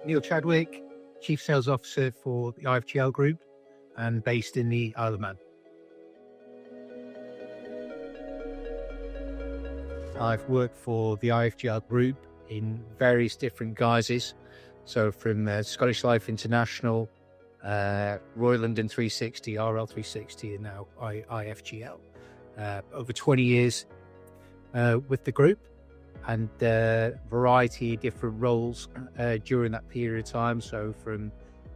Neil Chadwick, Chief Sales Officer for the IFGL Group and based in the Isle of Man. I've worked for the IFGL Group in various different guises. So from Scottish Life International, Royal London 360, RL 360, and now IFGL. Over 20 years with the group, and a variety of different roles during that period of time. So from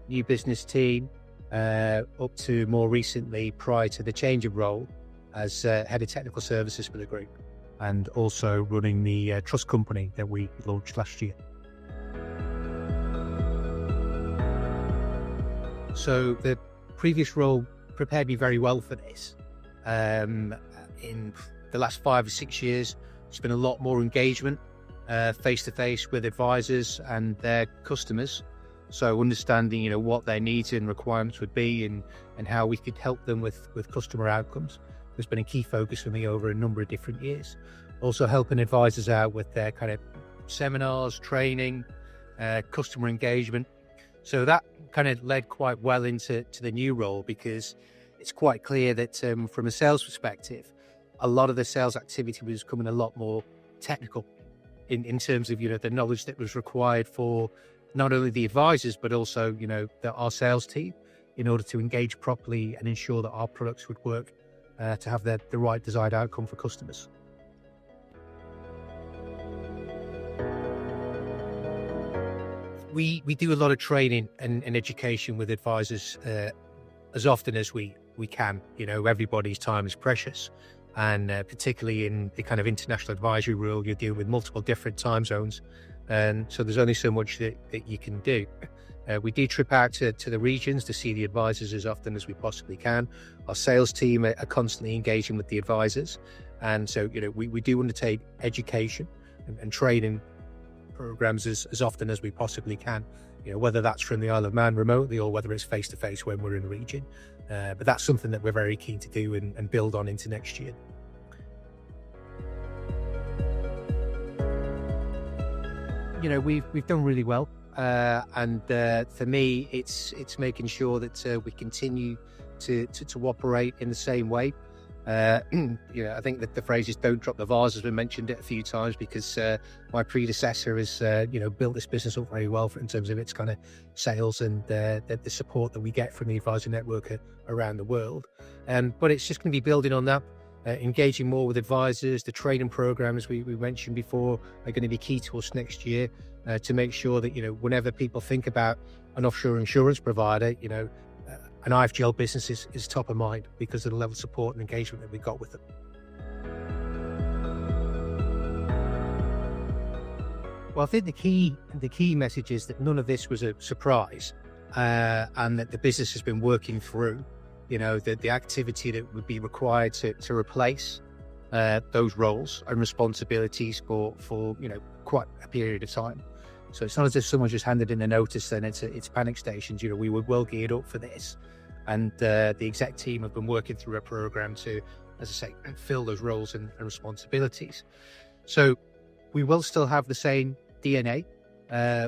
new business team up to more recently, prior to the change of role, as head of technical services for the group, and also running the trust company that we launched last year. So the previous role prepared me very well for this. In the last 5 or 6 years, there's been a lot more engagement face-to-face with advisors and their customers. So understanding, what their needs and requirements would be and how we could help them with customer outcomes has been a key focus for me over a number of different years. Also helping advisors out with their kind of seminars, training, customer engagement. So that kind of led quite well into the new role, because it's quite clear that from a sales perspective, a lot of the sales activity was becoming a lot more technical in terms of, the knowledge that was required for not only the advisors, but also, our sales team, in order to engage properly and ensure that our products would work to have the right desired outcome for customers. We do a lot of training and education with advisors as often as we can. Everybody's time is precious. And particularly in the kind of international advisory role, you're dealing with multiple different time zones. And so there's only so much that you can do. We do trip out to the regions to see the advisors as often as we possibly can. Our sales team are constantly engaging with the advisors. And so, we do undertake education and training programs as often as we possibly can, whether that's from the Isle of Man remotely or whether it's face-to-face when we're in the region. But that's something that we're very keen to do and build on into next year. We've done really well. And for me, it's making sure that we continue to operate in the same way. I think that the phrase is "don't drop the vase" has been mentioned it a few times, because my predecessor has built this business up very well in terms of its kind of sales and the support that we get from the advisor network around the world. But it's just going to be building on that, engaging more with advisors. The training programs we mentioned before are going to be key to us next year, to make sure that whenever people think about an offshore insurance provider, an IFGL business is top of mind because of the level of support and engagement that we've got with them. Well, I think the key message is that none of this was a surprise, and that the business has been working through, the activity that would be required to replace those roles and responsibilities for quite a period of time. So it's not as if someone just handed in a notice and it's panic stations. We were well geared up for this. And the exec team have been working through a program to, as I say, fill those roles and responsibilities. So we will still have the same DNA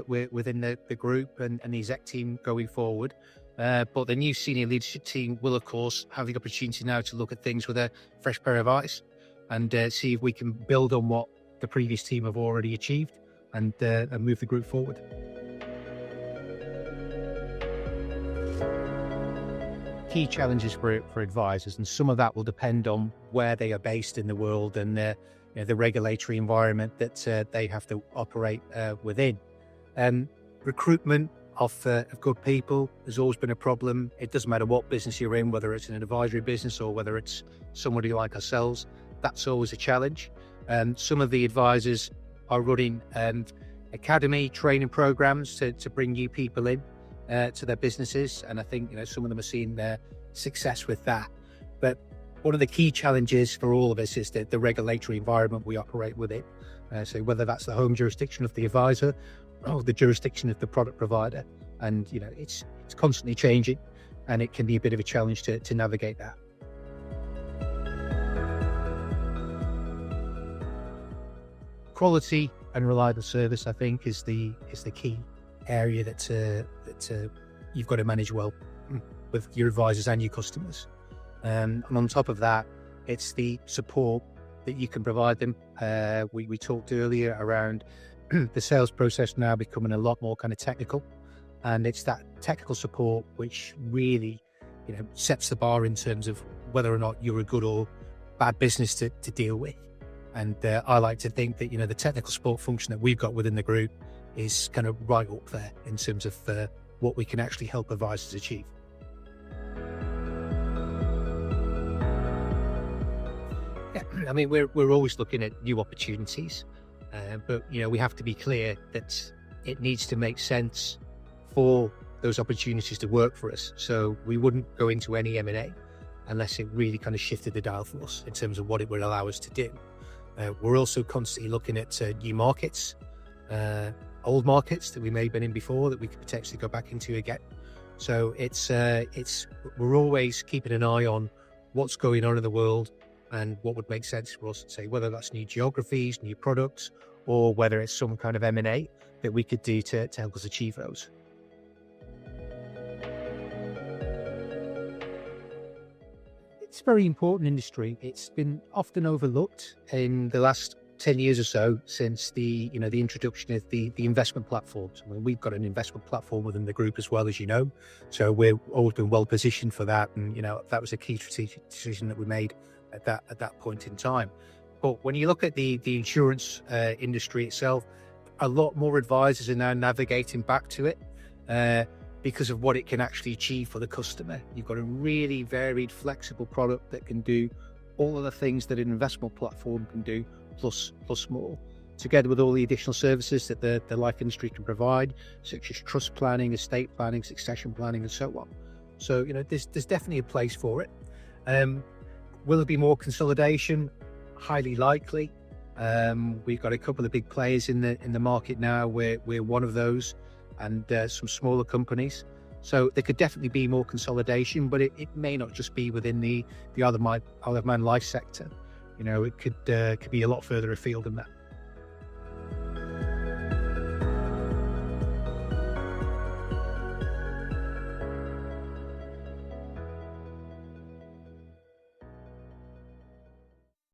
within the group and the exec team going forward. But the new senior leadership team will, of course, have the opportunity now to look at things with a fresh pair of eyes and see if we can build on what the previous team have already achieved and move the group forward. Key challenges for advisors, and some of that will depend on where they are based in the world and the regulatory environment that they have to operate within. Recruitment of good people has always been a problem. It doesn't matter what business you're in, whether it's an advisory business or whether it's somebody like ourselves. That's always a challenge. Some of the advisors are running academy training programs to bring new people in to their businesses, and I think some of them are seeing their success with that. But one of the key challenges for all of us is the regulatory environment we operate within. So whether that's the home jurisdiction of the advisor or the jurisdiction of the product provider, and it's constantly changing, and it can be a bit of a challenge to navigate that. quality and reliable service, I think, is the key area that you've got to manage well with your advisors and your customers. And on top of that, it's the support that you can provide them. We talked earlier around the sales process now becoming a lot more kind of technical, and it's that technical support which really, sets the bar in terms of whether or not you're a good or bad business to deal with. And I like to think that the technical support function that we've got within the group is kind of right up there in terms of what we can actually help advisors achieve. Yeah, I mean, we're always looking at new opportunities. But we have to be clear that it needs to make sense for those opportunities to work for us. So we wouldn't go into any M&A unless it really kind of shifted the dial for us in terms of what it would allow us to do. We're also constantly looking at new markets, old markets that we may have been in before that we could potentially go back into again. So we're always keeping an eye on what's going on in the world and what would make sense for us to say, whether that's new geographies, new products, or whether it's some kind of M&A that we could do to help us achieve those. It's a very important industry. It's been often overlooked in the last 10 years or so since the introduction of the investment platforms. I mean, we've got an investment platform within the group as well, as you know, so we've always been well positioned for that. And, that was a key strategic decision that we made at that point in time. But when you look at the insurance industry itself, a lot more advisors are now navigating back to it because of what it can actually achieve for the customer. You've got a really varied, flexible product that can do all of the things that an investment platform can do, plus more, together with all the additional services that the life industry can provide, such as trust planning, estate planning, succession planning, and so on. So, there's definitely a place for it. Will there be more consolidation? Highly likely. We've got a couple of big players in the market now. We're one of those, and some smaller companies. So there could definitely be more consolidation, but it may not just be within the other man life sector. It could be a lot further afield than that.